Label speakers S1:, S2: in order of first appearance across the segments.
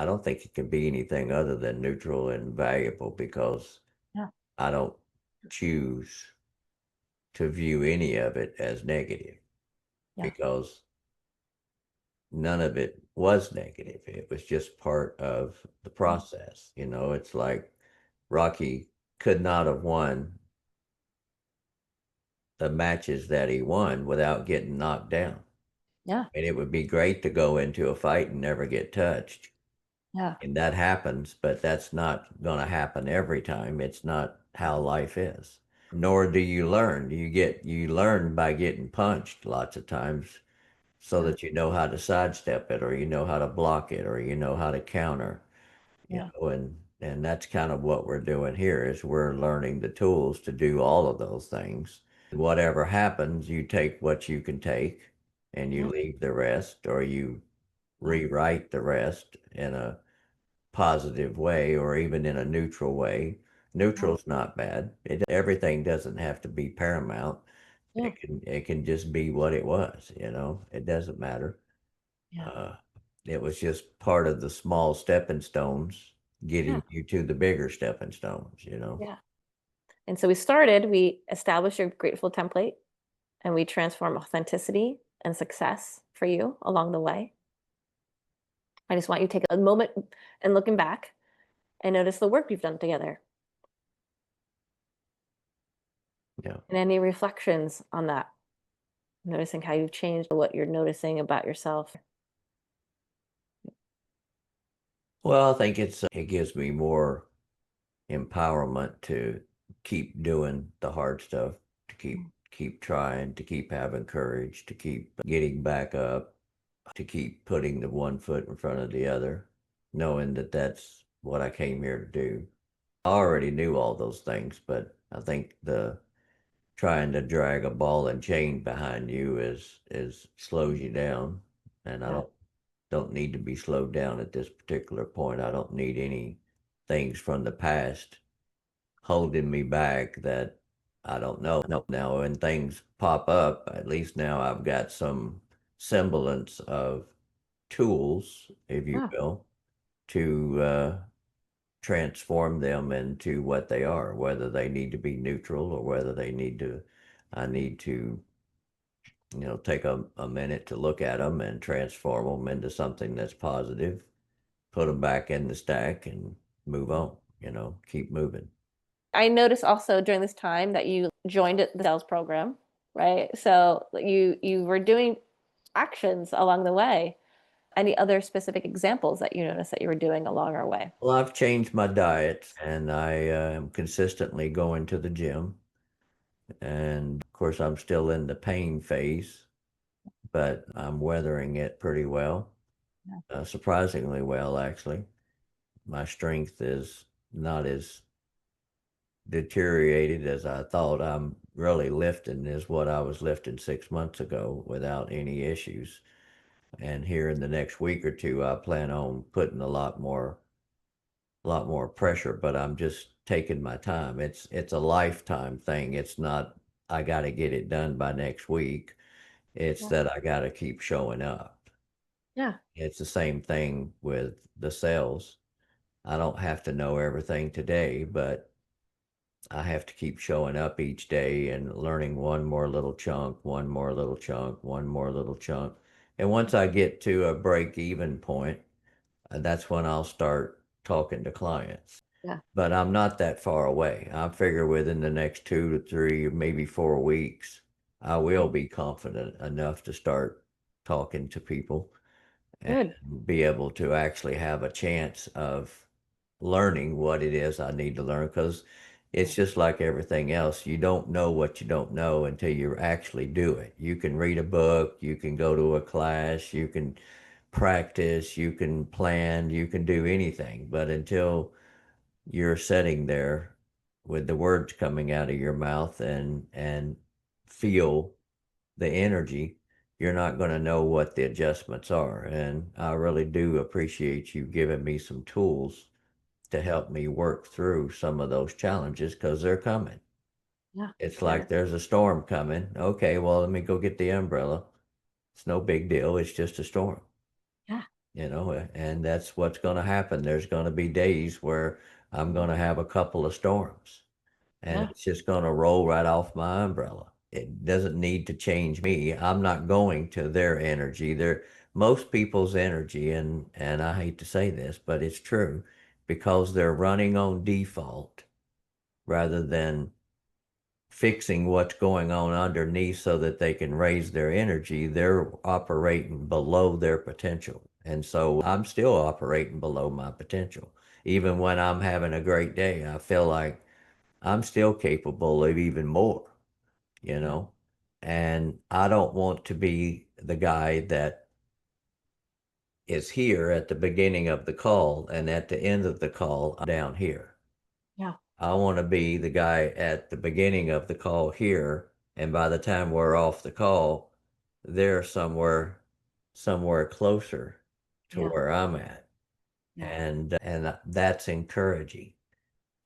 S1: I don't think it can be anything other than neutral and valuable because
S2: Yeah.
S1: I don't choose to view any of it as negative
S2: Yeah.
S1: because none of it was negative. It was just part of the
S2: Mm.
S1: process. It's like Rocky could not have won the matches that he won without getting knocked down.
S2: Yeah.
S1: And it would be great to go into a fight and never get touched.
S2: Yeah.
S1: And that happens, but that's not going to happen every time. It's not how life is. Nor do you learn. You learn by getting punched lots of times so
S2: Yeah.
S1: that you know how to sidestep it or you know how to block it or you know how to counter,
S2: Yeah.
S1: and that's kind of what we're doing here is we're learning the tools to do all of those things. Whatever happens, you take what you can take and you
S2: Yeah.
S1: leave the rest or you
S2: Yeah.
S1: rewrite the rest in a positive way or even in a neutral way.
S2: Yeah.
S1: Neutral's not bad. Everything doesn't have to be paramount.
S2: Yeah.
S1: It can just be what it was. It doesn't matter.
S2: Yeah.
S1: Uh, it was just part of the small stepping stones
S2: Yeah.
S1: getting you to the bigger stepping stones.
S2: Yeah. And so we established your grateful template and we transform authenticity and success for you along the way. I just want you to take a moment and looking back and notice the work we've done together
S1: Yeah.
S2: and any reflections on that, noticing how you've changed, what you're noticing about yourself.
S1: Well, I think it gives me more empowerment to keep doing the hard stuff, to keep trying, to keep having courage, to keep getting back up, to keep putting the one foot in front of the other, knowing that that's what I came here to do. I already knew all those things, but I think the trying to drag a ball and chain behind you is slows you down, and I
S2: Yeah.
S1: don't need to be slowed down at this particular point. I don't need any things from the past holding me back that I don't know. Now, when things pop up, at least now I've got some semblance of tools, if you
S2: Yeah.
S1: will, to transform them into what they are, whether they need to be neutral or whether I need to, take a minute to look at them and transform them into something that's positive, put them back in the stack and move on, keep moving.
S2: I noticed also during this time that you joined the sales program, right? So you were doing actions along the way. Any other specific examples that you noticed that you were doing along our way?
S1: Well, I've changed my diet and I am consistently going to the gym. And of course, I'm still in the pain phase, but I'm weathering it pretty well,
S2: Yeah.
S1: surprisingly well, actually. My strength is not as deteriorated as I thought. I'm really lifting is what I was lifting 6 months ago without any issues. And here in the next week or two, I plan on putting a lot more pressure, but I'm just taking my time. It's a lifetime thing. It's not I got to get it done by next week. It's
S2: Yeah.
S1: that I got to keep showing up.
S2: Yeah.
S1: It's the same thing with the sales. I don't have to know everything today, but I have to keep showing up each day and learning one more little chunk, one more little chunk, one more little chunk. And once I get to a break even point, that's when I'll start talking to clients.
S2: Yeah.
S1: But I'm not that far away. I figure within the next 2 to 3, or maybe 4 weeks, I will be confident enough to start talking to people and
S2: Good.
S1: be able to actually have a chance of learning what it is I need to learn because it's just like everything else. You don't know what you don't know until you actually do it. You can read a book, you can go to a class, you can practice, you can plan, you can do anything. But until you're sitting there with the words coming out of your mouth and feel the energy, you're not going to know what the adjustments are. And I really do appreciate you giving me some tools to help me work through some of those challenges because they're coming.
S2: Yeah.
S1: It's
S2: Yeah.
S1: like there's a storm coming. Okay, well, let me go get the umbrella. It's no big deal. It's just a storm.
S2: Yeah.
S1: and that's what's going to happen. There's going to be days where I'm going to have a couple of storms, and
S2: Yeah.
S1: it's just going to roll right off my umbrella. It doesn't need to change me. I'm not going to their energy. Most people's energy, and I hate to say this, but it's true, because they're running on default rather than fixing what's going on underneath so that they can raise their energy. They're operating below their potential. And so I'm still operating below my potential. Even when I'm having a great day, I feel like I'm still capable of even more, you
S2: Yeah.
S1: know? And I don't want to be the guy that is here at the beginning of the call and at the end of the call, I'm down here.
S2: Yeah.
S1: I want to be the guy at the beginning of the call here, and by the time we're off the call, they're somewhere closer to
S2: Yeah.
S1: where I'm at.
S2: Yeah.
S1: And that's encouraging,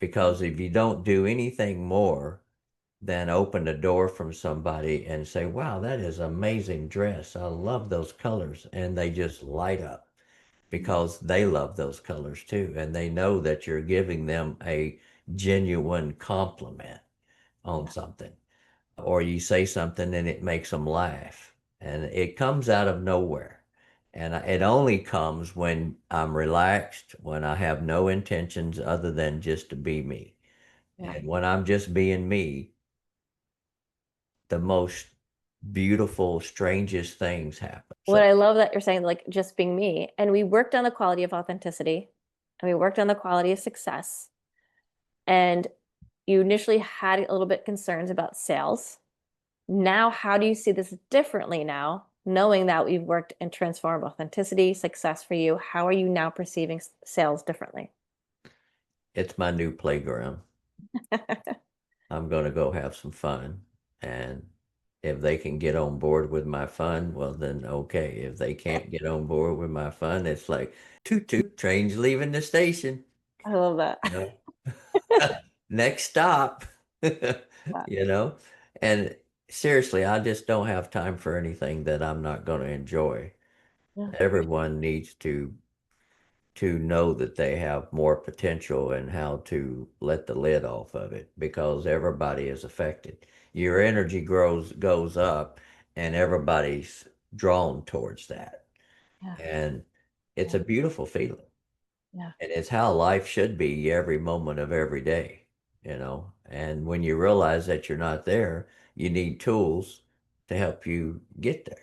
S1: because if you don't do anything more than open the door from somebody and say, "Wow, that is amazing dress. I love those colors." And they just light up because they love those colors too. And they know that you're giving them a genuine compliment on
S2: Yeah.
S1: something, or you say something and it makes them laugh. And it comes out of nowhere. And it only comes when I'm relaxed, when I have no intentions other than just to be me.
S2: Yeah.
S1: And when I'm just being me, the most beautiful, strangest things happen.
S2: What
S1: So
S2: I love that you're saying, like just being me. And we worked on the quality of authenticity and we worked on the quality of success. And you initially had a little bit concerns about sales. Now, how do you see this differently now, knowing that we've worked and transformed authenticity, success for you? How are you now perceiving sales differently?
S1: it's my new playground. I'm going to go have some fun. And if they can get on board with my fun, well, then okay. If they can't get on board with my fun, it's like toot toot, train's leaving the station,
S2: I love that.
S1: you know, next stop,
S2: Yeah.
S1: you know. And seriously, I just don't have time for anything that I'm not going to enjoy.
S2: Yeah.
S1: Everyone needs to know that they have more potential and how to let the lid off of it, because everybody is affected. Your energy goes up, and everybody's drawn towards that.
S2: Yeah.
S1: And it's
S2: Yeah.
S1: a beautiful feeling.
S2: Yeah.
S1: And it's how life should be every moment of every day. And when you realize that you're not there, you need tools to help you get there.